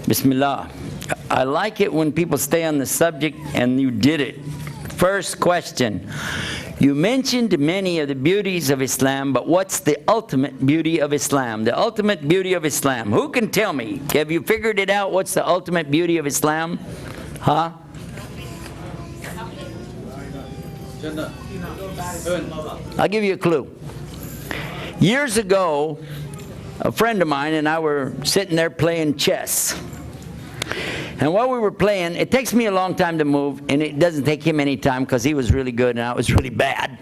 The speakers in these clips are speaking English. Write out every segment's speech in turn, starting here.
Bismillah. I like it when people stay on the subject, and you did it. First question. You mentioned many of the beauties of Islam, but what's the ultimate beauty of Islam? The ultimate beauty of Islam. Who can tell me? Have you figured it out? What's the ultimate beauty of Islam? Huh? I'll give you a clue. Years ago, a friend of mine and I were sitting there playing chess. And while we were playing, it takes me a long time to move, and it doesn't take him any time because he was really good and I was really bad.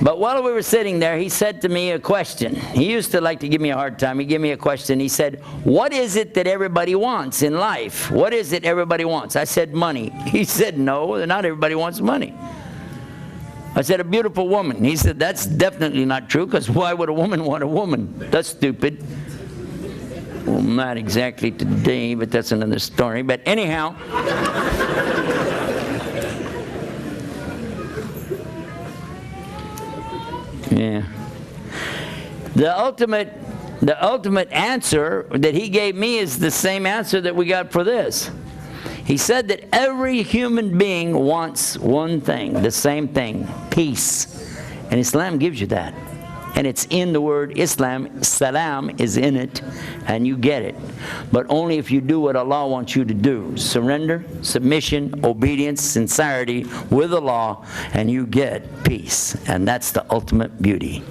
But while we were sitting there, he said to me a question. He used to like to give me a hard time. He gave me a question. He said, what is it that everybody wants in life? What is it everybody wants? I said, money. He said, no, not everybody wants money. I said, a beautiful woman. He said, that's definitely not true, because why would a woman want a woman? That's stupid. Well, not exactly today, but that's another story. But anyhow, yeah. The ultimate answer that he gave me is the same answer that we got for this. He said that every human being wants one thing, the same thing, peace. And Islam gives you that. And it's in the word Islam. Salam is in it, and you get it. But only if you do what Allah wants you to do. Surrender, submission, obedience, sincerity with Allah, and you get peace. And that's the ultimate beauty.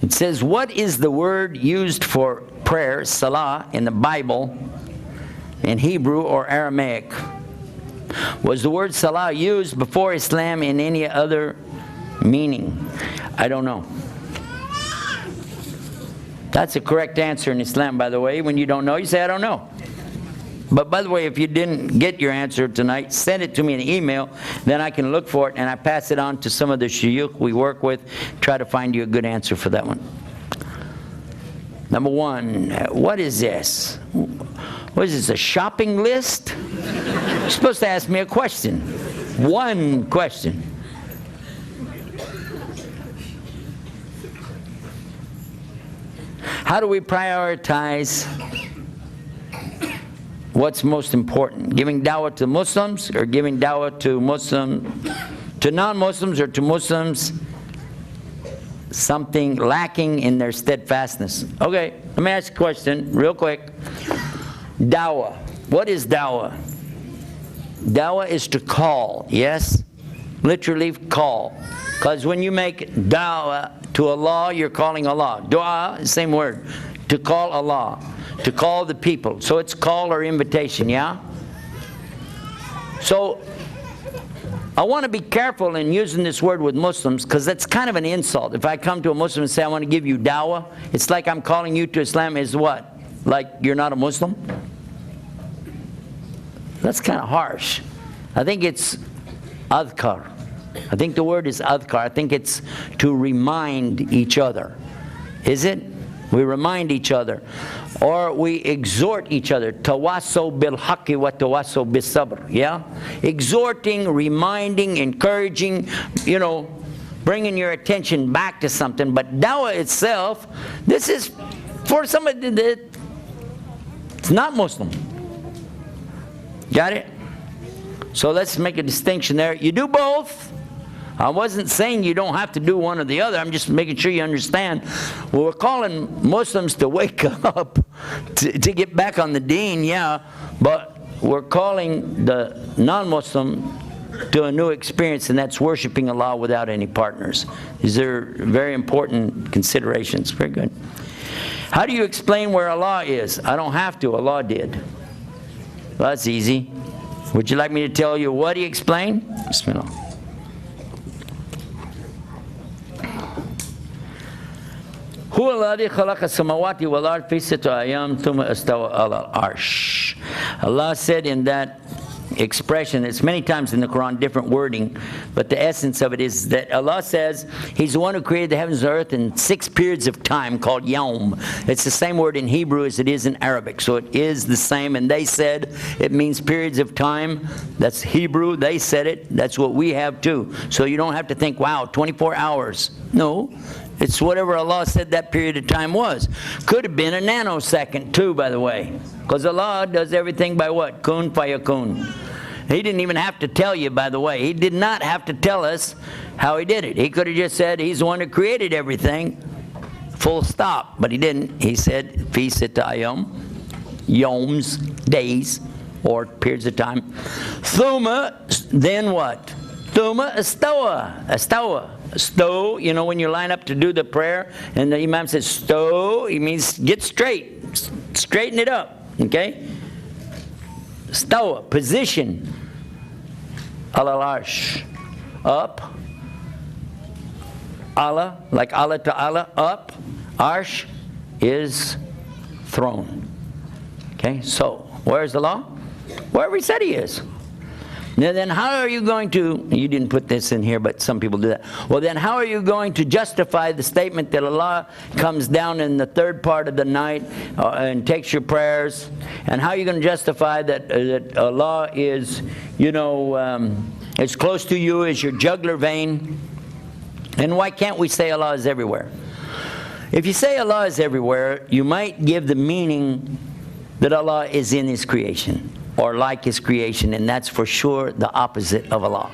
It says, what is the word used for prayer, salah, in the Bible, in Hebrew or Aramaic? Was the word salah used before Islam in any other meaning? I don't know. That's a correct answer in Islam, by the way. When you don't know, you say, I don't know. But by the way, if you didn't get your answer tonight, send it to me in an email. Then I can look for it, and I pass it on to some of the shuyukh we work with. Try to find you a good answer for that one. Number one, what is this? What is this, a shopping list? You're supposed to ask me a question. One question. How do we prioritize what's most important? Giving dawah to Muslims, or giving dawah to non-Muslims, or to Muslims something lacking in their steadfastness? Okay, let me ask you a question real quick. Dawah. What is dawah? Dawah is to call, yes? Literally call. Because when you make dawah to Allah, you're calling Allah. Dua, same word. To call Allah. To call the people. So it's call or invitation, yeah? So I want to be careful in using this word with Muslims, because that's kind of an insult. If I come to a Muslim and say, I want to give you dawah, it's like I'm calling you to Islam is what? Like you're not a Muslim? That's kind of harsh. I think it's adhkar. I think the word is adhkar. I think it's to remind each other. Is it? We remind each other. Or we exhort each other. Tawasaw bil haqqi wa tawasaw bis sabr. Yeah? Exhorting, reminding, encouraging, you know, bringing your attention back to something. But dawah itself, this is for somebody that's not Muslim. Got it? So let's make a distinction there. You do both. I wasn't saying you don't have to do one or the other. I'm just making sure you understand. Well, we're calling Muslims to wake up, to get back on the deen, yeah. But we're calling the non-Muslim to a new experience, and that's worshiping Allah without any partners. These are very important considerations. Very good. How do you explain where Allah is? I don't have to. Allah did. Well, that's easy. Would you like me to tell you what he explained? Bismillah. هو الذي خلق السماوات والأرض في ستة أيام ثم استوى على العرش. Allah said in that expression, it's many times in the Quran, different wording, but the essence of it is that Allah says He's the one who created the heavens and earth in 6 periods of time called yawm. It's the same word in Hebrew as it is in Arabic, so it is the same. And they said it means periods of time. That's Hebrew. They said it. That's what we have too. So you don't have to think, wow, 24 hours. No. It's whatever Allah said that period of time was. Could have been a nanosecond too, by the way. Because Allah does everything by what? Kun fayakun. He didn't even have to tell you, by the way. He did not have to tell us how He did it. He could have just said He's the one who created everything. Full stop. But He didn't. He said, Fi sita ayam, yoms, days, or periods of time. Thumma, then what? Thumma astawa. Astawa. Stow, you know, when you line up to do the prayer and the Imam says stow, he means get straight, straighten it up, okay? Stow, position, alal arsh, up, Allah, like Allah to Allah, up, arsh is throne, okay? So, where's the law? Wherever He said He is. Now then, how are you going to, you didn't put this in here, but some people do that. Well then, how are you going to justify the statement that Allah comes down in the third part of the night and takes your prayers? And how are you going to justify that Allah is, you know, as close to you as your jugular vein? And why can't we say Allah is everywhere? If you say Allah is everywhere, you might give the meaning that Allah is in His creation, or like His creation, and that's for sure the opposite of Allah.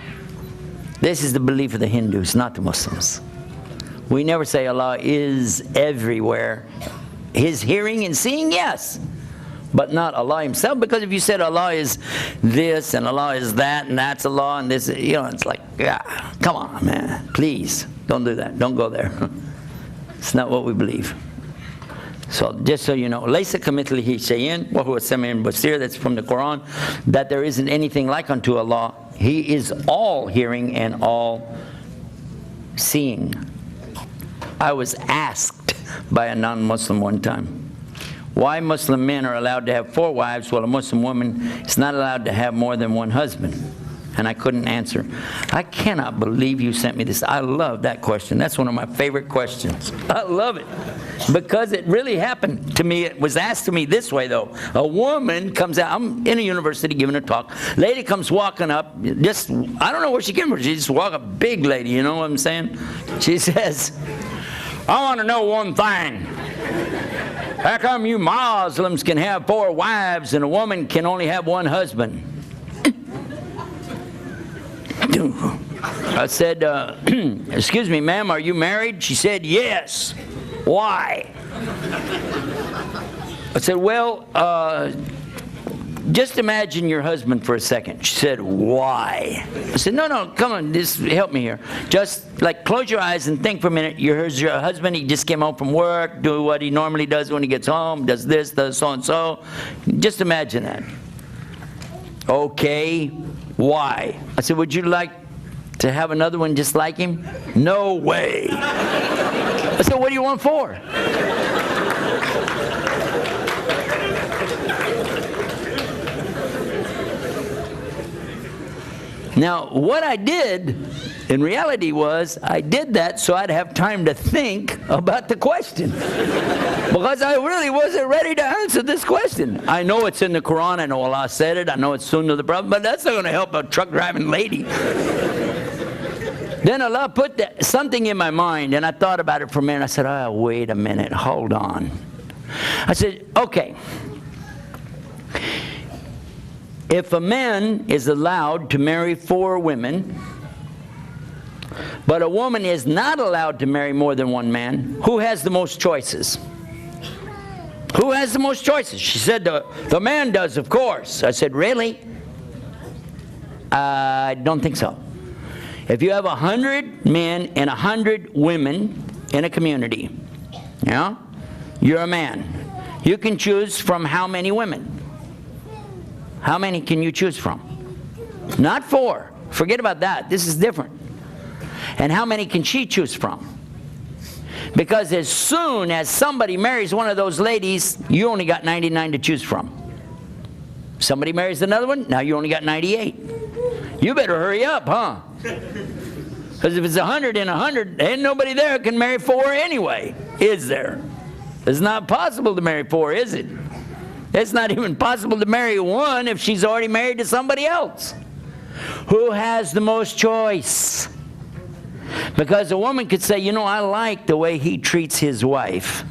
This is the belief of the Hindus, not the Muslims. We never say Allah is everywhere. His hearing and seeing, yes, but not Allah Himself, because if you said Allah is this and Allah is that and that's Allah and this, you know, it's like, yeah, come on, man, please, don't do that, don't go there. It's not what we believe. So just so you know, لَيْسَ كَمِثْلِهِ شَيْءٌ وَهُوَ السَّمِيعُ الْبَصِيرُ, that's from the Quran, that there isn't anything like unto Allah. He is all hearing and all seeing. I was asked by a non-Muslim one time, why Muslim men are allowed to have 4 wives while a Muslim woman is not allowed to have more than 1 husband. And I couldn't answer. I cannot believe you sent me this. I love that question. That's one of my favorite questions. I love it. Because it really happened to me. It was asked to me this way, though. A woman comes out. I'm in a university giving a talk. Lady comes walking up. Just, I don't know where she came from. She just walked up. Big lady, you know what I'm saying? She says, I want to know one thing. How come you Muslims can have 4 wives and a woman can only have 1 husband? I said, excuse me, ma'am, are you married? She said, yes. Why? I said, well, just imagine your husband for a second. She said, why? I said, no, come on, just help me here. Just like close your eyes and think for a minute. Here's your husband, he just came home from work, do what he normally does when he gets home, does this, does so and so. Just imagine that. Okay, why? I said, would you like to have another one just like him? No way. I said, what do you want for? Now, what I did in reality was I did that so I'd have time to think about the question. Because I really wasn't ready to answer this question. I know it's in the Quran, I know Allah said it, I know it's Sunnah of the Prophet, but that's not going to help a truck driving lady. Then Allah put something in my mind, and I thought about it for a minute. I said, oh, wait a minute, hold on. I said, okay. If a man is allowed to marry 4 women, but a woman is not allowed to marry more than 1 man, who has the most choices? Who has the most choices? She said, the man does, of course. I said, really? I don't think so. If you have 100 men and 100 women in a community, you know, you're a man. You can choose from how many women? How many can you choose from? Not 4. Forget about that. This is different. And how many can she choose from? Because as soon as somebody marries one of those ladies, you only got 99 to choose from. Somebody marries another one, now you only got 98. You better hurry up, huh? Because if it's 100 and 100, ain't nobody there can marry 4 anyway, is there? It's not possible to marry 4, is it? It's not even possible to marry 1 if she's already married to somebody else. Who has the most choice? Because a woman could say, you know, I like the way he treats his wife.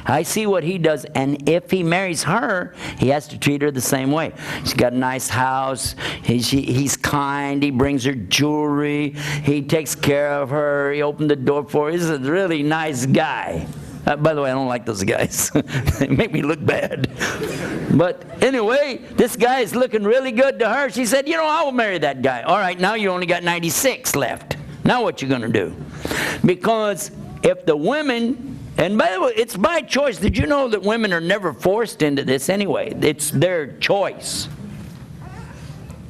I see what he does, and if he marries her, he has to treat her the same way. She's got a nice house, he's kind, he brings her jewelry, he takes care of her, he opened the door for her. He's a really nice guy. By the way, I don't like those guys. They make me look bad. But anyway, this guy is looking really good to her. She said, you know, I will marry that guy. All right, now you only got 96 left. Now what you going to do? Because if the women, and by the way, it's by choice. Did you know that women are never forced into this anyway? It's their choice.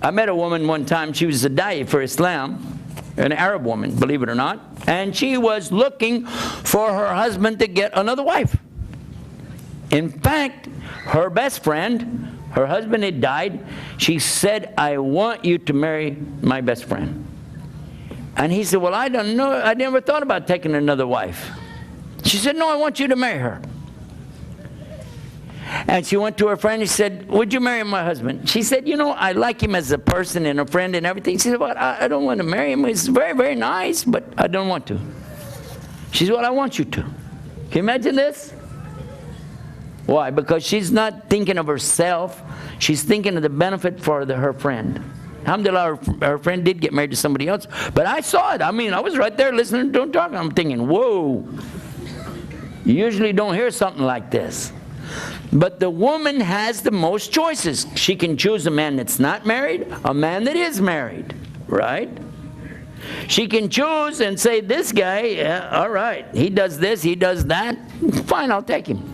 I met a woman one time. She was a da'i for Islam, an Arab woman, believe it or not. And she was looking for her husband to get another wife. In fact, her best friend, her husband had died. She said, I want you to marry my best friend. And he said, well, I don't know. I never thought about taking another wife. She said, no, I want you to marry her. And she went to her friend and said, would you marry my husband? She said, you know, I like him as a person and a friend and everything. She said, well, I don't want to marry him. He's very, very nice, but I don't want to. She said, well, I want you to. Can you imagine this? Why? Because she's not thinking of herself. She's thinking of the benefit for her friend. Alhamdulillah, her friend did get married to somebody else. But I saw it. I mean, I was right there listening to them talk. I'm thinking, whoa. You usually don't hear something like this. But the woman has the most choices. She can choose a man that's not married, a man that is married, right? She can choose and say, this guy, yeah, all right, he does this, he does that. Fine, I'll take him.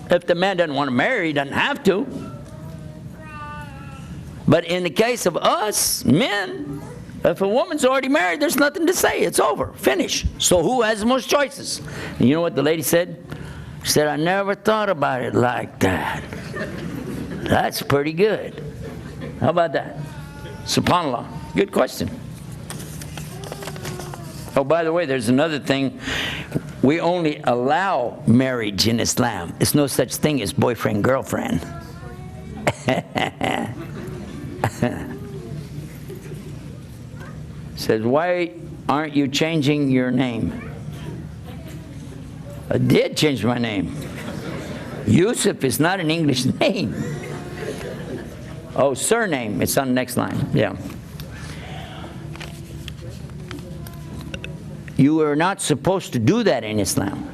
If the man doesn't want to marry, he doesn't have to. But in the case of us, men, if a woman's already married, there's nothing to say. It's over. Finish. So who has the most choices? And you know what the lady said? She said, I never thought about it like that. That's pretty good. How about that? SubhanAllah. Good question. Oh, by the way, there's another thing. We only allow marriage in Islam. There's no such thing as boyfriend-girlfriend. Says, why aren't you changing your name? I did change my name. Yusuf is not an English name. Oh, surname. It's on the next line. Yeah. You are not supposed to do that in Islam.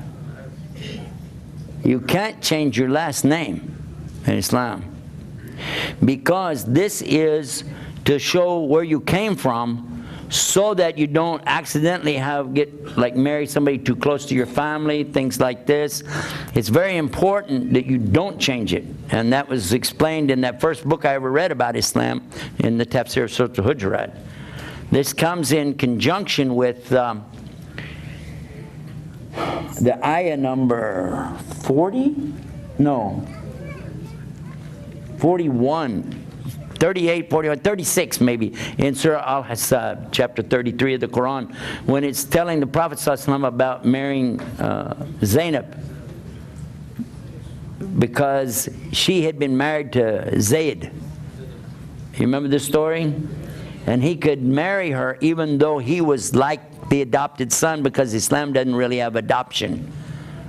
You can't change your last name in Islam. Because this is to show where you came from, so that you don't accidentally marry somebody too close to your family, things like this. It's very important that you don't change it. And that was explained in that first book I ever read about Islam, in the Tafsir of Surah Al-Hujurat. This comes in conjunction with the ayah number 40? No. 41. 38, 41, 36 maybe, in Surah Al-Hasab, chapter 33 of the Quran, when it's telling the Prophet ﷺ about marrying Zainab, because she had been married to Zayd. You remember this story? And he could marry her even though he was like the adopted son, because Islam doesn't really have adoption.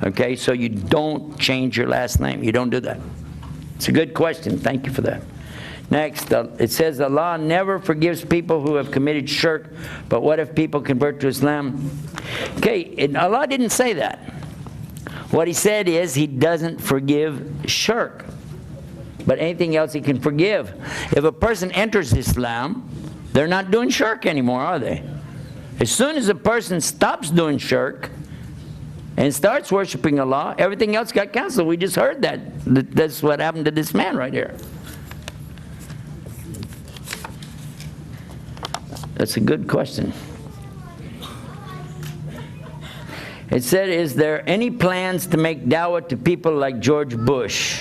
Okay, so you don't change your last name. You don't do that. It's a good question. Thank you for that. Next, it says Allah never forgives people who have committed shirk, but what if people convert to Islam? Okay, Allah didn't say that. What He said is He doesn't forgive shirk, but anything else He can forgive. If a person enters Islam, they're not doing shirk anymore, are they? As soon as a person stops doing shirk and starts worshiping Allah, everything else got canceled. We just heard that. That's what happened to this man right here. That's a good question. It said, is there any plans to make dawah to people like George Bush?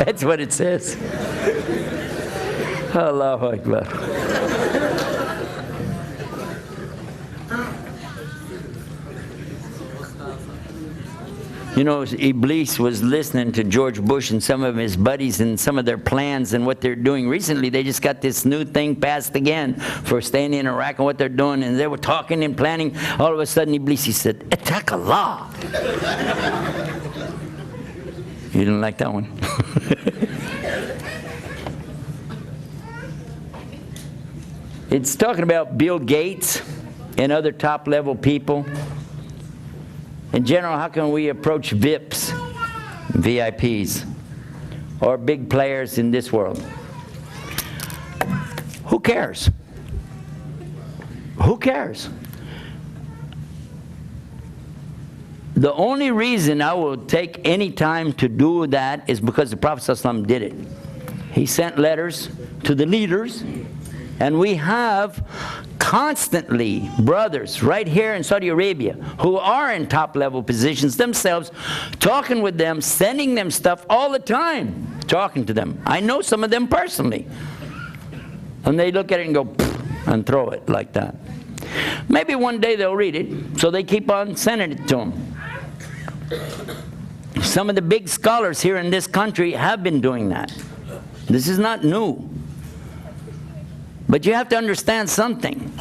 That's what it says. Allahu Akbar. You know, Iblis was listening to George Bush and some of his buddies and some of their plans and what they're doing. Recently, they just got this new thing passed again for staying in Iraq and what they're doing. And they were talking and planning. All of a sudden, Iblis, he said, attack Allah. You didn't like that one? It's talking about Bill Gates and other top-level people. In general, how can we approach VIPs, VIPs, or big players in this world? Who cares? Who cares? The only reason I will take any time to do that is because the Prophet ﷺ did it. He sent letters to the leaders, and we have constantly brothers right here in Saudi Arabia who are in top-level positions themselves, talking with them, sending them stuff all the time, talking to them. I know some of them personally. And they look at it and go, and throw it like that. Maybe one day they'll read it, so they keep on sending it to them. Some of the big scholars here in this country have been doing that. This is not new. But you have to understand something.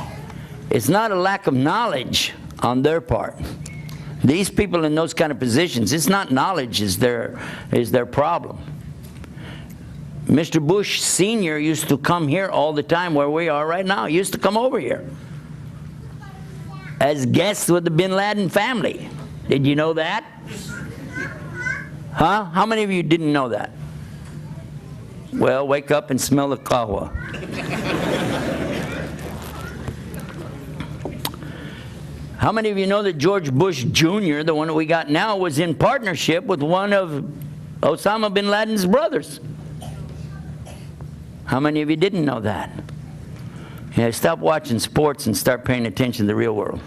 It's not a lack of knowledge on their part. These people in those kind of positions, it's not knowledge is their problem. Mr. Bush Sr. used to come here all the time where we are right now. He used to come over here as guests with the Bin Laden family. Did you know that? Huh? How many of you didn't know that? Well, wake up and smell the kahwa. How many of you know that George Bush Jr., the one that we got now, was in partnership with one of Osama bin Laden's brothers? How many of you didn't know that? Yeah, stop watching sports and start paying attention to the real world.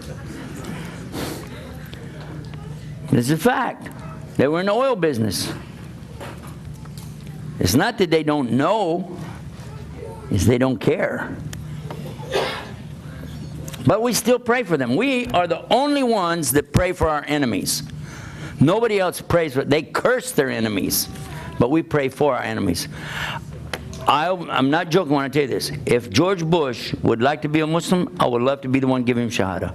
This is a fact. They were in the oil business. It's not that they don't know, it's they don't care. But we still pray for them. We are the only ones that pray for our enemies. Nobody else prays for, they curse their enemies, but we pray for our enemies. I'm not joking when I tell you this. If George Bush would like to be a Muslim, I would love to be the one giving him Shahada.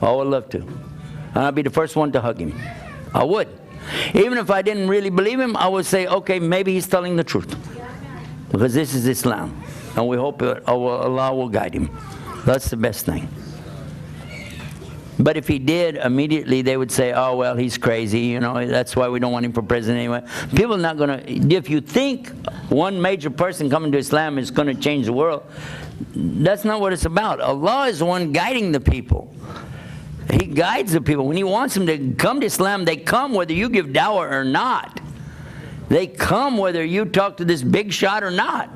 I would love to. And I'd be the first one to hug him. I would. Even if I didn't really believe him, I would say, okay, maybe he's telling the truth. Because this is Islam. And we hope Allah will guide him. That's the best thing. But if he did, immediately they would say, oh, well, he's crazy. You know, that's why we don't want him for president anyway. People are not going to, if you think one major person coming to Islam is going to change the world, that's not what it's about. Allah is the one guiding the people. He guides the people. When He wants them to come to Islam, they come whether you give dawah or not. They come whether you talk to this big shot or not.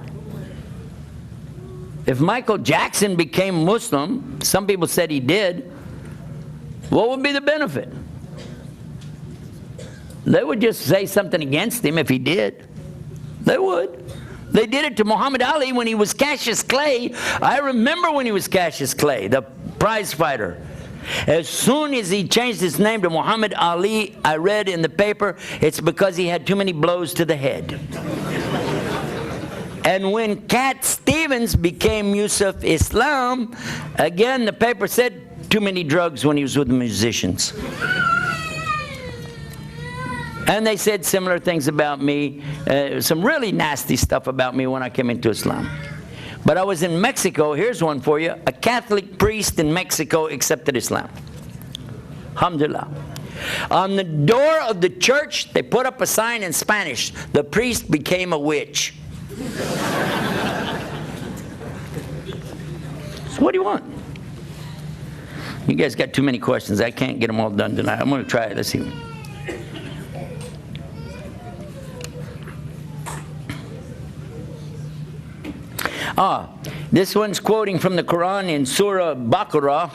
If Michael Jackson became Muslim, some people said he did, what would be the benefit? They would just say something against him if he did. They would. They did it to Muhammad Ali when he was Cassius Clay. I remember when he was Cassius Clay, the prize fighter. As soon as he changed his name to Muhammad Ali, I read in the paper, it's because he had too many blows to the head. And when Cat Stevens became Yusuf Islam, again the paper said too many drugs when he was with the musicians. And they said similar things about me, some really nasty stuff about me when I came into Islam. But I was in Mexico, here's one for you, a Catholic priest in Mexico accepted Islam. Alhamdulillah. On the door of the church, they put up a sign in Spanish, the priest became a witch. So what do you want? You guys got too many questions. I can't get them all done tonight. I'm going to try it. Let's see. This one's quoting from the Quran in Surah Baqarah,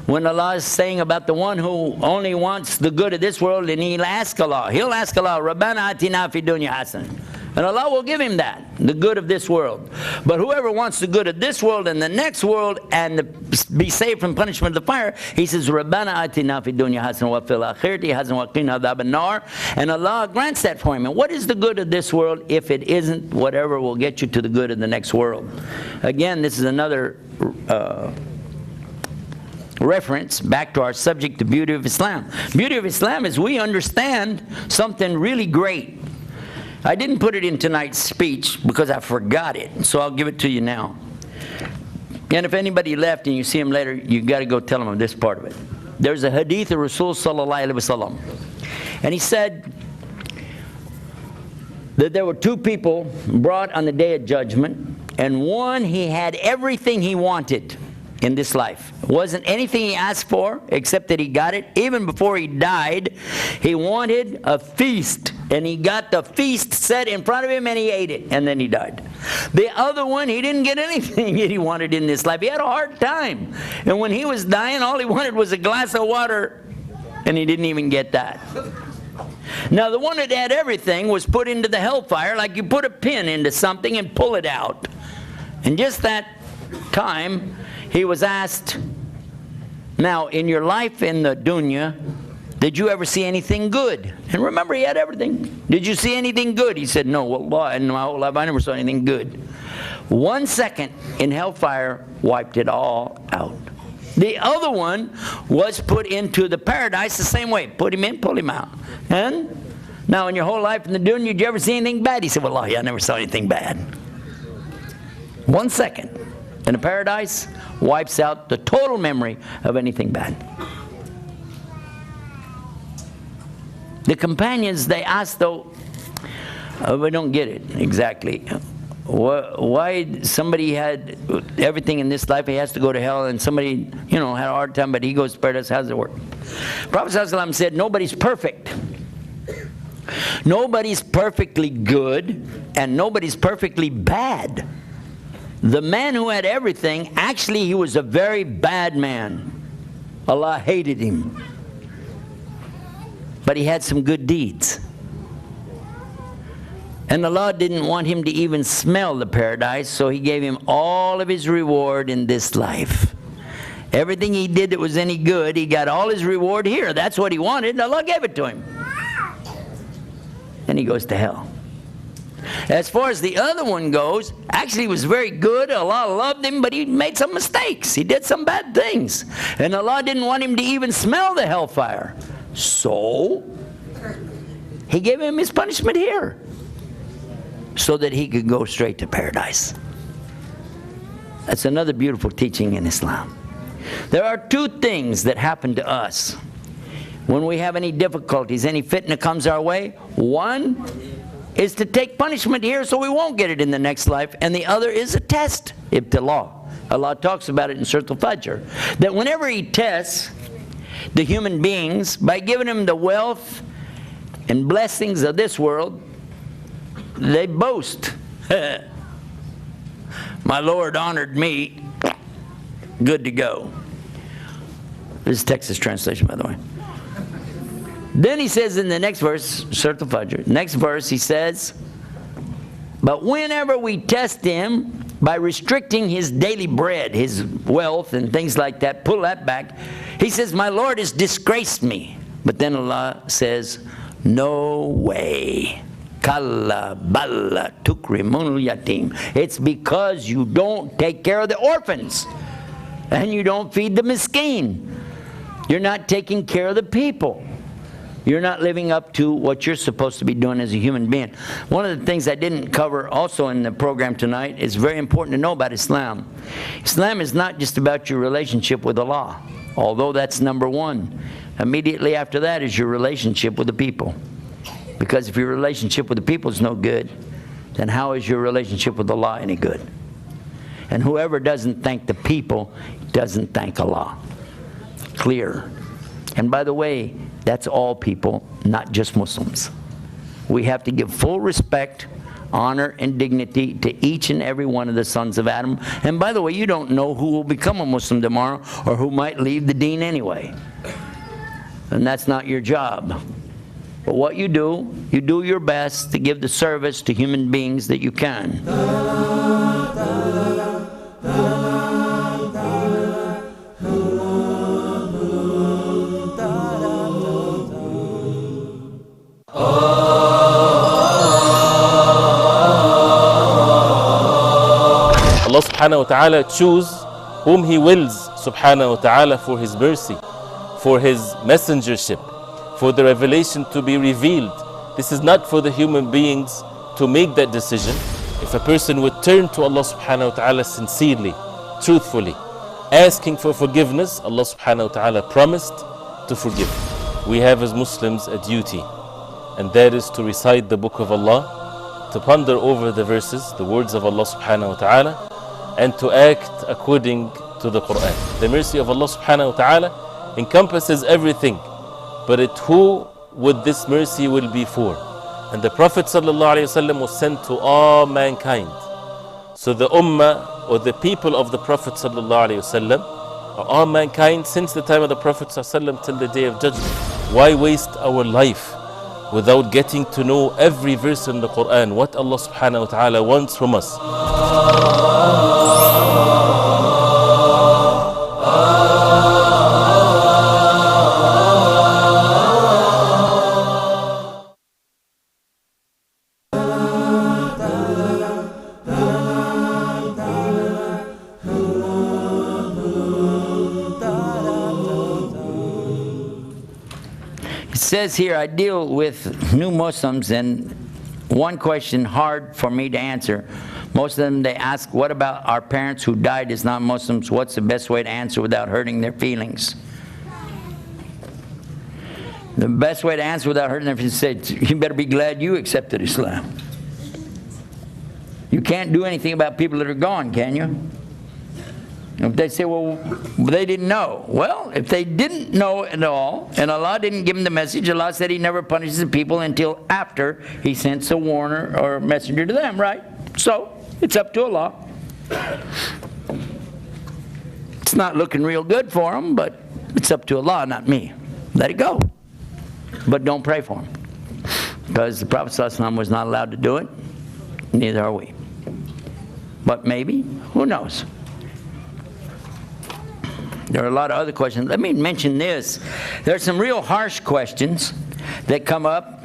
when Allah is saying about the one who only wants the good of this world, and he'll ask Allah, Rabbana atina fi dunya hasan. And Allah will give him that, the good of this world. But whoever wants the good of this world and the next world and be saved from punishment of the fire, he says, Rabbana atina fi dunya hasan wa fil akhirati hasan wa qina adhaban nar. And Allah grants that for him. And what is the good of this world if it isn't whatever will get you to the good of the next world? Again, this is another reference back to our subject, the beauty of Islam. Beauty of Islam is we understand something really great. I didn't put it in tonight's speech because I forgot it, so I'll give it to you now. And if anybody left and you see him later, you got to go tell them this part of it. There's a hadith of Rasul sallallahu alaihi wasallam, and he said that there were two people brought on the day of judgment, and one, he had everything he wanted in this life. It wasn't anything he asked for except that he got it. Even before he died, he wanted a feast, and he got the feast set in front of him and he ate it, and then he died. The other one, he didn't get anything that he wanted in this life. He had a hard time, and when he was dying, all he wanted was a glass of water, and he didn't even get that. Now the one that had everything was put into the hellfire like you put a pin into something and pull it out. And just that time, he was asked, now, in your life in the dunya, did you ever see anything good? And remember, he had everything. Did you see anything good? He said, no, wallah, in my whole life, I never saw anything good. 1 second in hellfire wiped it all out. The other one was put into the paradise the same way. Put him in, pull him out. And now, in your whole life in the dunya, did you ever see anything bad? He said, wallahi, I never saw anything bad. 1 second in the paradise wipes out the total memory of anything bad. The companions, they asked, though, we don't get it exactly. Why somebody had everything in this life, he has to go to hell, and somebody, had a hard time, but he goes to paradise. How does it work? Prophet ﷺ said, nobody's perfect. Nobody's perfectly good, and nobody's perfectly bad. The man who had everything, actually he was a very bad man. Allah hated him. But he had some good deeds. And Allah didn't want him to even smell the paradise, so he gave him all of his reward in this life. Everything he did that was any good, he got all his reward here. That's what he wanted, and Allah gave it to him. And he goes to hell. As far as the other one goes, actually he was very good. Allah loved him, but he made some mistakes. He did some bad things. And Allah didn't want him to even smell the hellfire. So, he gave him his punishment here, so that he could go straight to paradise. That's another beautiful teaching in Islam. There are two things that happen to us when we have any difficulties, any fitna comes our way. One is to take punishment here so we won't get it in the next life, and the other is a test, ibtila. Allah talks about it in Surah Al-Fajr, that whenever He tests the human beings by giving them the wealth and blessings of this world, they boast. My Lord honored me, good to go. This is Texas translation, by the way. Then he says in the next verse, Surah Al-Fajr, next verse he says, but whenever we test him by restricting his daily bread, his wealth and things like that, pull that back, he says, my Lord has disgraced me. But then Allah says, no way. Kalla balla tukrimunul yatim. It's because you don't take care of the orphans and you don't feed the miskin. You're not taking care of the people. You're not living up to what you're supposed to be doing as a human being. One of the things I didn't cover also in the program tonight is very important to know about Islam. Islam is not just about your relationship with Allah, although that's number one. Immediately after that is your relationship with the people. Because if your relationship with the people is no good, then how is your relationship with Allah any good? And whoever doesn't thank the people doesn't thank Allah. clear. And by the way, that's all people, not just Muslims. We have to give full respect, honor, and dignity to each and every one of the sons of Adam. And by the way, you don't know who will become a Muslim tomorrow or who might leave the deen anyway. And that's not your job. But what you do your best to give the service to human beings that you can. Allah subhanahu wa ta'ala choose whom He wills subhanahu wa ta'ala for His mercy, for His messengership, for the revelation to be revealed. This is not for the human beings to make that decision. If a person would turn to Allah subhanahu wa ta'ala sincerely, truthfully, asking for forgiveness, Allah subhanahu wa ta'ala promised to forgive. We have as Muslims a duty, and that is to recite the book of Allah, to ponder over the verses, the words of Allah subhanahu wa ta'ala, and to act according to the Quran. The mercy of Allah subhanahu wa ta'ala encompasses everything, but who would this mercy will be for? And the Prophet sallallahu alaihi wasallam was sent to all mankind. So the ummah, or the people of the Prophet sallallahu alaihi wasallam, are all mankind since the time of the Prophet sallallahu alaihi wasallam till the day of judgment. Why waste our life without getting to know every verse in the Quran, what Allah subhanahu wa ta'ala wants from us? It says here, I deal with new Muslims, and one question hard for me to answer. Most of them, they ask, what about our parents who died as non-Muslims? What's the best way to answer without hurting their feelings? The best way to answer without hurting their feelings is to say, you better be glad you accepted Islam. You can't do anything about people that are gone, can you? If they say, well, they didn't know. Well, if they didn't know at all, and Allah didn't give them the message, Allah said He never punishes the people until after He sends a warner or a messenger to them, right? So, it's up to Allah. It's not looking real good for them, but it's up to Allah, not me. Let it go. But don't pray for them. Because the Prophet ﷺ was not allowed to do it. Neither are we. But maybe, who knows? There are a lot of other questions. Let me mention this. There are some real harsh questions that come up.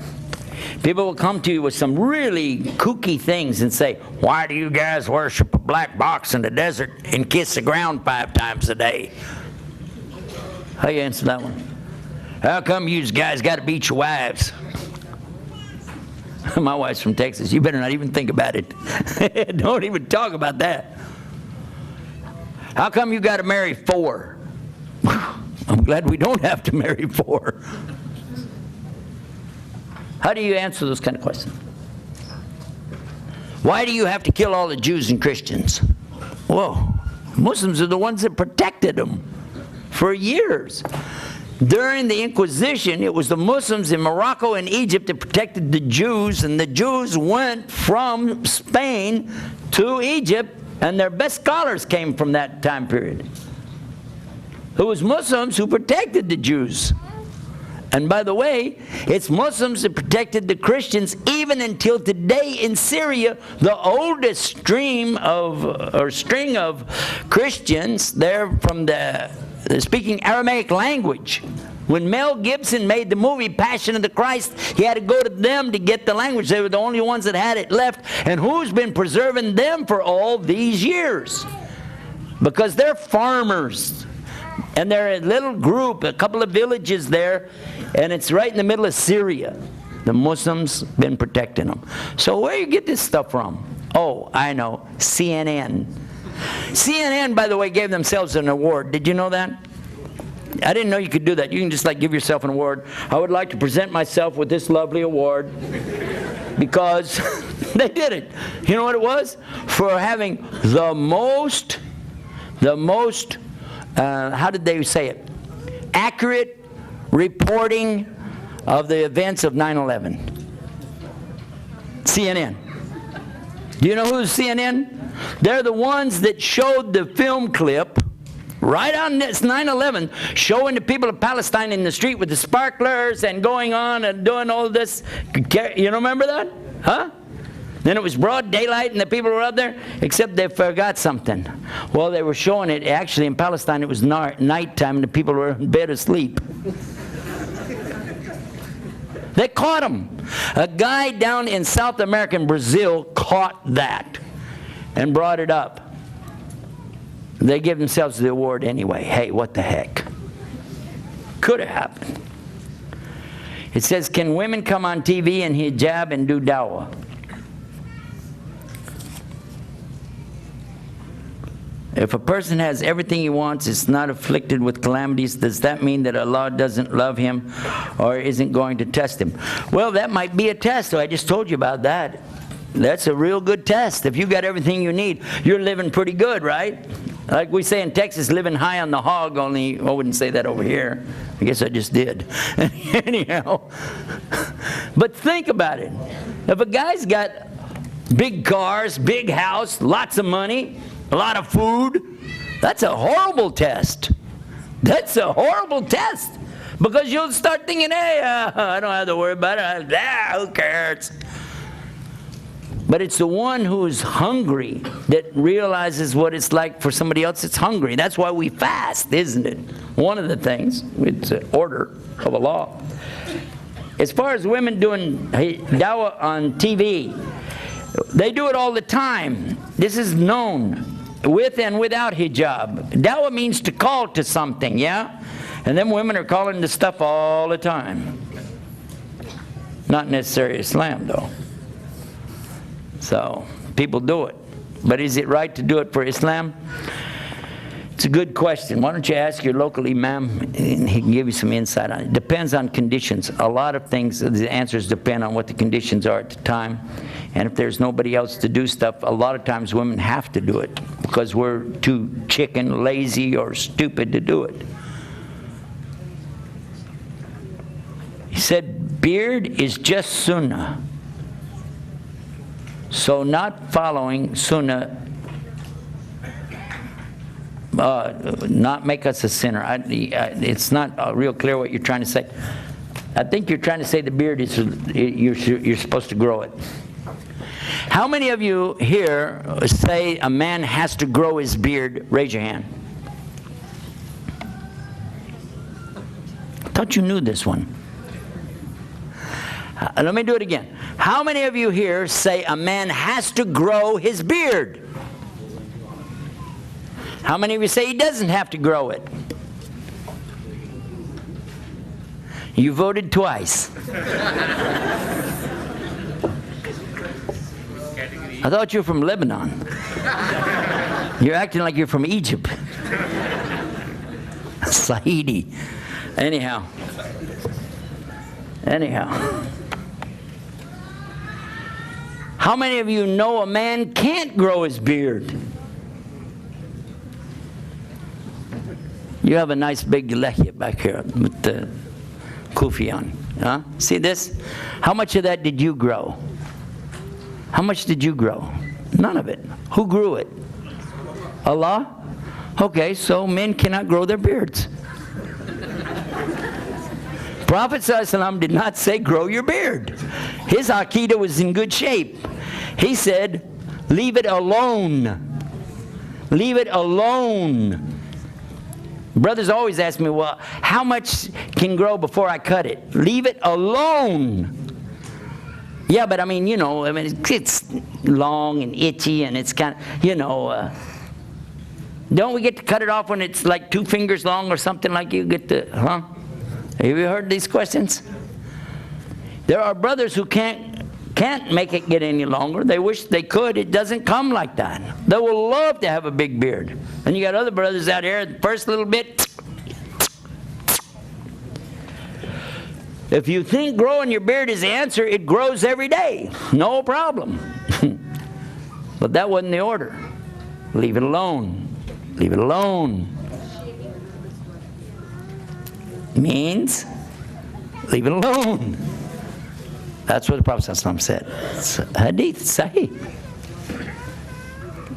People will come to you with some really kooky things and say, why do you guys worship a black box in the desert and kiss the ground 5 times a day? How you answer that one? How come you guys got to beat your wives? My wife's from Texas. You better not even think about it. Don't even talk about that. How come you got to marry 4? I'm glad we don't have to marry 4. How do you answer those kind of questions? Why do you have to kill all the Jews and Christians? Whoa, Muslims are the ones that protected them for years. During the Inquisition, it was the Muslims in Morocco and Egypt that protected the Jews, and the Jews went from Spain to Egypt, and their best scholars came from that time period. It was Muslims who protected the Jews. And by the way, it's Muslims that protected the Christians even until today in Syria. The oldest string of Christians, they're from the speaking Aramaic language. When Mel Gibson made the movie Passion of the Christ, he had to go to them to get the language. They were the only ones that had it left. And who's been preserving them for all these years? Because they're farmers. And they're a little group, a couple of villages there, and it's right in the middle of Syria. The Muslims been protecting them. So where do you get this stuff from? Oh, I know, CNN. CNN, by the way, gave themselves an award. Did you know that? I didn't know you could do that. You can just like give yourself an award. I would like to present myself with this lovely award because they did it. You know what it was? For having the most, how did they say it? accurate reporting of the events of 9/11? CNN. Do you know who's CNN? They're the ones that showed the film clip right on this 9/11, showing the people of Palestine in the street with the sparklers and going on and doing all this. You remember that? Huh? Then it was broad daylight and the people were out there, except they forgot something. Well, they were showing it, actually in Palestine it was nighttime and the people were in bed asleep. They caught him. A guy down in South America, in Brazil, caught that and brought it up. They give themselves the award anyway. Hey, what the heck? Could have happened. It says, can women come on TV and hijab and do dawah? If a person has everything he wants, is not afflicted with calamities, does that mean that Allah doesn't love him or isn't going to test him? Well, that might be a test. So I just told you about that. That's a real good test. If you got everything you need, you're living pretty good, right? Like we say in Texas, living high on the hog, only I wouldn't say that over here. I guess I just did. Anyhow. But think about it. If a guy's got big cars, big house, lots of money, a lot of food, that's a horrible test. That's a horrible test. Because you'll start thinking, hey, I don't have to worry about it. Who cares? But it's the one who's hungry that realizes what it's like for somebody else that's hungry. That's why we fast, isn't it? One of the things. It's an order of a law. As far as women doing dawah on TV, they do it all the time. This is known, with and without hijab. Dawah means to call to something, yeah? And them women are calling to stuff all the time. Not necessarily Islam, though. So, people do it. But is it right to do it for Islam? It's a good question. Why don't you ask your local imam, and he can give you some insight on it. Depends on conditions. A lot of things, the answers depend on what the conditions are at the time. And if there's nobody else to do stuff, a lot of times women have to do it because we're too chicken, lazy, or stupid to do it. He said, beard is just sunnah. So not following sunnah, not make us a sinner. It's not real clear what you're trying to say. I think you're trying to say the beard is, you're supposed to grow it. How many of you here say a man has to grow his beard? Raise your hand. I thought you knew this one. Let me do it again. How many of you here say a man has to grow his beard? How many of you say he doesn't have to grow it? You voted twice. I thought you were from Lebanon. You're acting like you're from Egypt. Sahidi. Anyhow. How many of you know a man can't grow his beard? You have a nice big lehya back here with the kufi on. Huh? See this? How much of that did you grow? How much did you grow? None of it. Who grew it? Allah? Okay, so men cannot grow their beards. Prophet ﷺ did not say grow your beard. His aqidah was in good shape. He said, leave it alone. Leave it alone. Brothers always ask me, well, how much can grow before I cut it? Leave it alone. Yeah, but I mean, it's long and itchy and it's kind of, don't we get to cut it off when it's like 2 fingers long or something like you get to, huh? Have you heard these questions? There are brothers who can't make it get any longer. They wish they could. It doesn't come like that. They will love to have a big beard. And you got other brothers out here, the first little bit. If you think growing your beard is the answer, it grows every day. No problem. But that wasn't the order. Leave it alone. Leave it alone. means leave it alone. That's what the Prophet ﷺ said. It's hadith, sahih.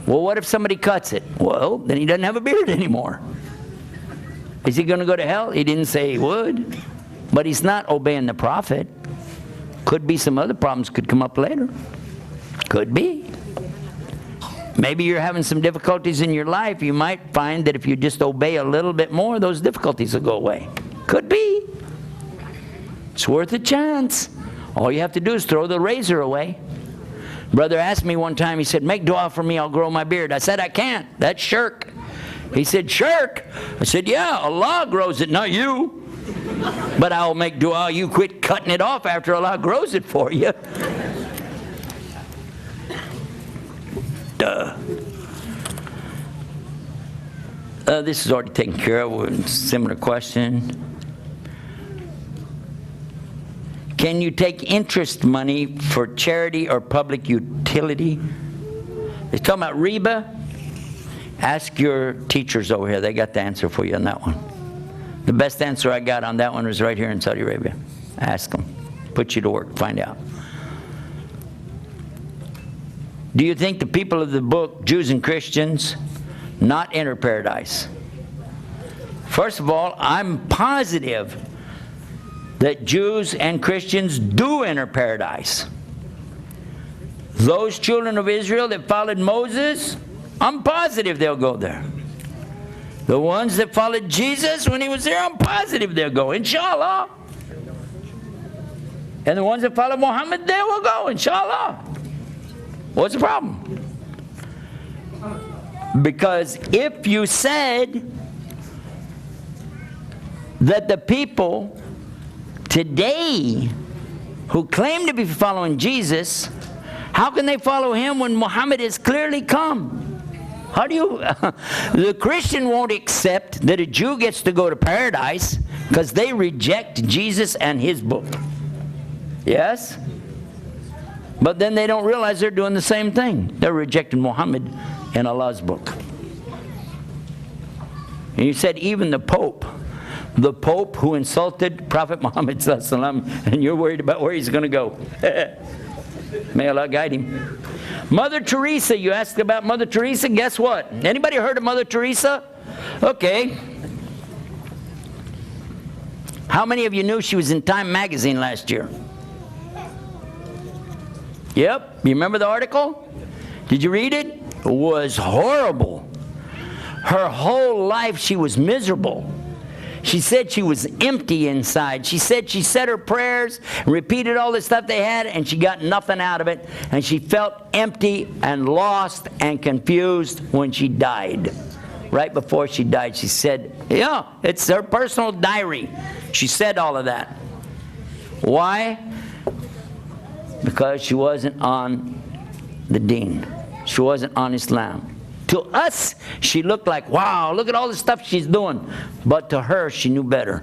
Well, what if somebody cuts it? Well, then he doesn't have a beard anymore. Is he going to go to hell? He didn't say he would. But he's not obeying the Prophet. Could be some other problems could come up later. Could be. Maybe you're having some difficulties in your life. You might find that if you just obey a little bit more, those difficulties will go away. Could be. It's worth a chance. All you have to do is throw the razor away. Brother asked me one time, he said, make dua for me, I'll grow my beard. I said, I can't. That's shirk. He said, shirk? I said, yeah, Allah grows it, not you. But I'll make dua, you quit cutting it off after Allah grows it for you. Duh. This is already taken care of. Similar question. Can you take interest money for charity or public utility? They're talking about riba. Ask your teachers over here. They got the answer for you on that one. The best answer I got on that one was right here in Saudi Arabia. Ask them. Put you to work. Find out. Do you think the people of the book, Jews and Christians, not enter paradise? First of all, I'm positive that Jews and Christians do enter paradise. Those children of Israel that followed Moses, I'm positive they'll go there. The ones that followed Jesus when he was there, I'm positive they'll go, inshallah. And the ones that follow Muhammad, they will go, inshallah. What's the problem? Because if you said that the people today who claim to be following Jesus, how can they follow him when Muhammad has clearly come? How do you... The Christian won't accept that a Jew gets to go to paradise because they reject Jesus and his book. Yes? But then they don't realize they're doing the same thing. They're rejecting Muhammad and Allah's book. And you said even the Pope who insulted Prophet Muhammad ﷺ, and you're worried about where he's going to go. May Allah guide him. Mother Teresa, you asked about Mother Teresa. Guess what? Anybody heard of Mother Teresa? Okay. How many of you knew she was in Time magazine last year? Yep. You remember the article? Did you read it? It was horrible. Her whole life she was miserable. She said she was empty inside. She said she said her prayers, repeated all the stuff they had, and she got nothing out of it. And she felt empty and lost and confused when she died. Right before she died, she said, yeah, it's her personal diary. She said all of that. Why? Because she wasn't on the deen. She wasn't on Islam. To us, she looked like, wow, look at all the stuff she's doing. But to her, she knew better.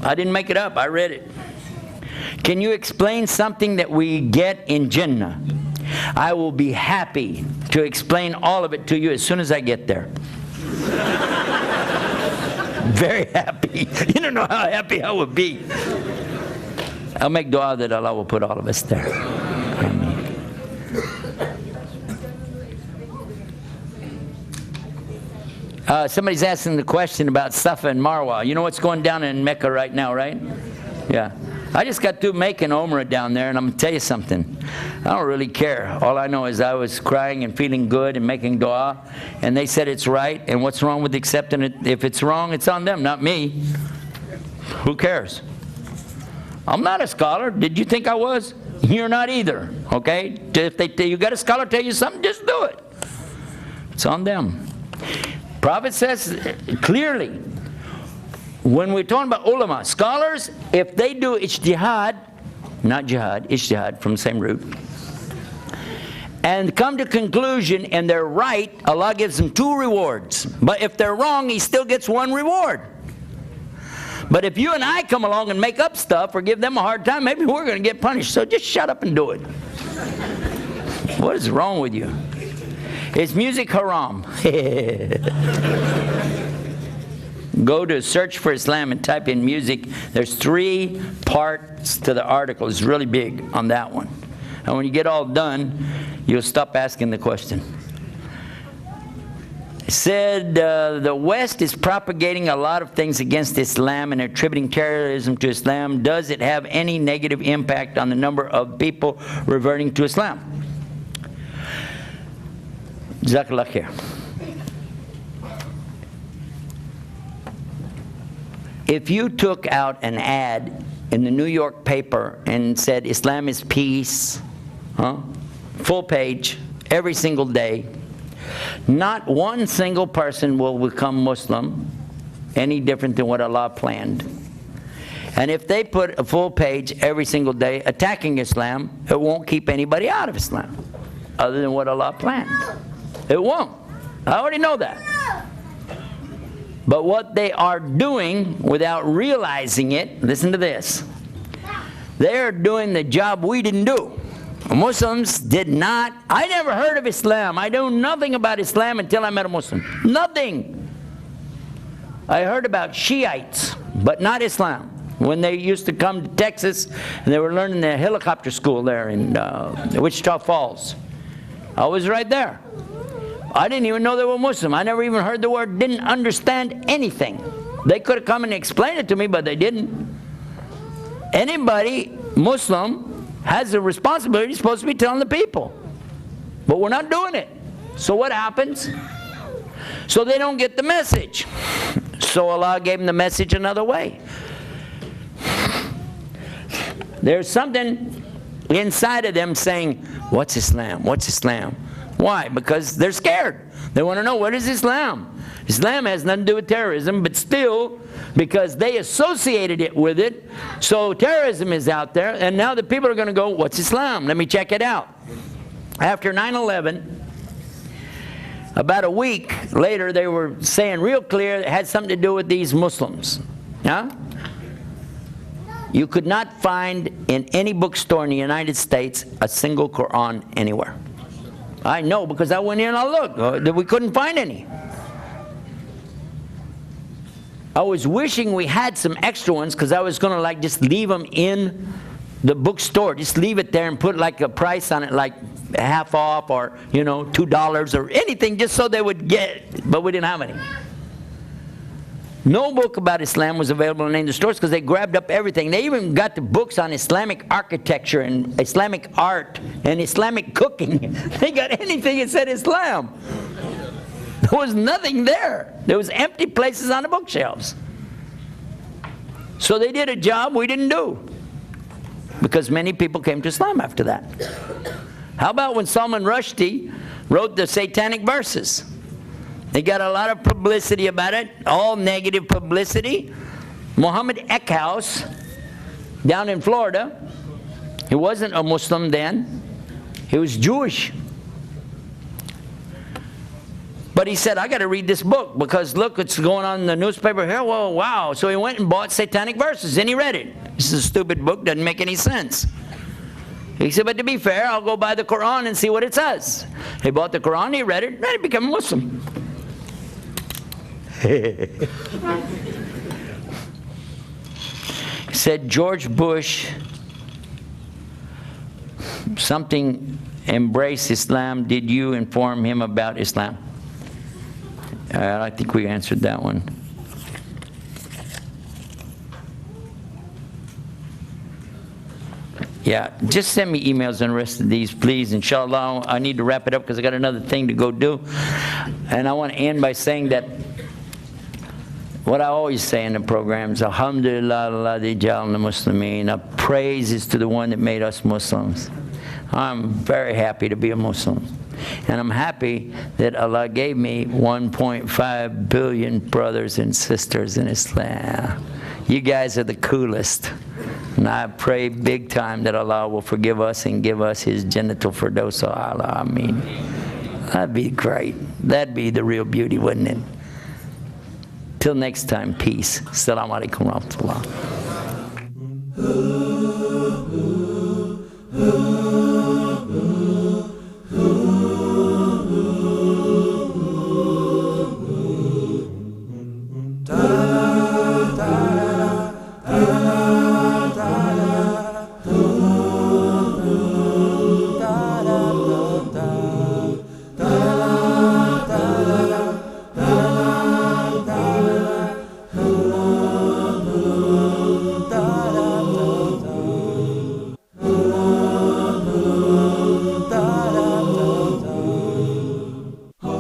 I didn't make it up. I read it. Can you explain something that we get in Jannah? I will be happy to explain all of it to you as soon as I get there. Very happy. You don't know how happy I would be. I'll make dua that Allah will put all of us there. Amen. Somebody's asking the question about Safa and Marwa. You know what's going down in Mecca right now, right? Yeah. I just got through making Umrah down there, and I'm going to tell you something. I don't really care. All I know is I was crying and feeling good and making dua, and they said it's right, and what's wrong with accepting it? If it's wrong, it's on them, not me. Who cares? I'm not a scholar. Did you think I was? You're not either, okay? If you got a scholar tell you something, just do it. It's on them. Prophet says clearly, when we're talking about ulama, scholars, if they do ijtihad, not jihad, ijtihad from the same root, and come to conclusion and they're right, Allah gives them 2 rewards. But if they're wrong, he still gets 1 reward. But if you and I come along and make up stuff or give them a hard time, maybe we're going to get punished. So just shut up and do it. What is wrong with you? Is music haram? go to search for Islam and type in music. There's 3 parts to the article. It's really big on that one. And when you get all done, you'll stop asking the question. It said the West is propagating a lot of things against Islam and attributing terrorism to Islam. Does it have any negative impact on the number of people reverting to Islam? Jazakallah khair. If you took out an ad in the New York paper and said Islam is peace, full page, every single day, not one single person will become Muslim any different than what Allah planned. And if they put a full page every single day attacking Islam, it won't keep anybody out of Islam other than what Allah planned. It won't. I already know that. But what they are doing without realizing it, listen to this, they're doing the job we didn't do. Muslims did not. I never heard of Islam. I knew nothing about Islam until I met a Muslim. Nothing. I heard about Shiites, but not Islam. When they used to come to Texas, and they were learning the helicopter school there in Wichita Falls. I was right there. I didn't even know they were Muslim. I never even heard the word, didn't understand anything. They could have come and explained it to me, but they didn't. Anybody Muslim has a responsibility, supposed to be telling the people. But we're not doing it. So what happens? So they don't get the message. So Allah gave them the message another way. There's something inside of them saying, what's Islam? What's Islam? Why? Because they're scared. They want to know, what is Islam? Islam has nothing to do with terrorism, but still, because they associated it with it, so terrorism is out there, and now the people are going to go, what's Islam? Let me check it out. After 9/11, about a week later, they were saying real clear it had something to do with these Muslims. You could not find in any bookstore in the United States a single Quran anywhere. I know because I went in and I looked. We couldn't find any. I was wishing we had some extra ones because I was going to like just leave them in the bookstore. Just leave it there and put like a price on it, like half off or, you know, $2 or anything, just so they would get it. But we didn't have any. No book about Islam was available in any of the stores because they grabbed up everything. They even got the books on Islamic architecture and Islamic art and Islamic cooking. They got anything that said Islam. There was nothing there. There was empty places on the bookshelves. So they did a job we didn't do because many people came to Islam after that. How about when Salman Rushdie wrote the satanic verses? They got a lot of publicity about it, all negative publicity. Muhammad Eckhouse, down in Florida, he wasn't a Muslim then. He was Jewish. But he said, I got to read this book because look, it's going on in the newspaper here. Well, wow. So he went and bought satanic verses and he read it. This is a stupid book, doesn't make any sense. He said, but to be fair, I'll go buy the Quran and see what it says. He bought the Quran, he read it, and he became a Muslim. He said George Bush something embrace Islam. Did you inform him about Islam? I think we answered that one. Yeah, just send me emails on the rest of these, please. Inshallah, I need to wrap it up because I got another thing to go do. And I want to end by saying that what I always say in the programs, Alhamdulillah, alladhi ja'alna muslimin. Praise is to the one that made us Muslims. I'm very happy to be a Muslim. And I'm happy that Allah gave me 1.5 billion brothers and sisters in Islam. You guys are the coolest. And I pray big time that Allah will forgive us and give us His Jannatul Firdaus A'la. Ameen. That'd be great. That'd be the real beauty, wouldn't it? Till next time, peace. Assalamu alaikum wa rahmatullah.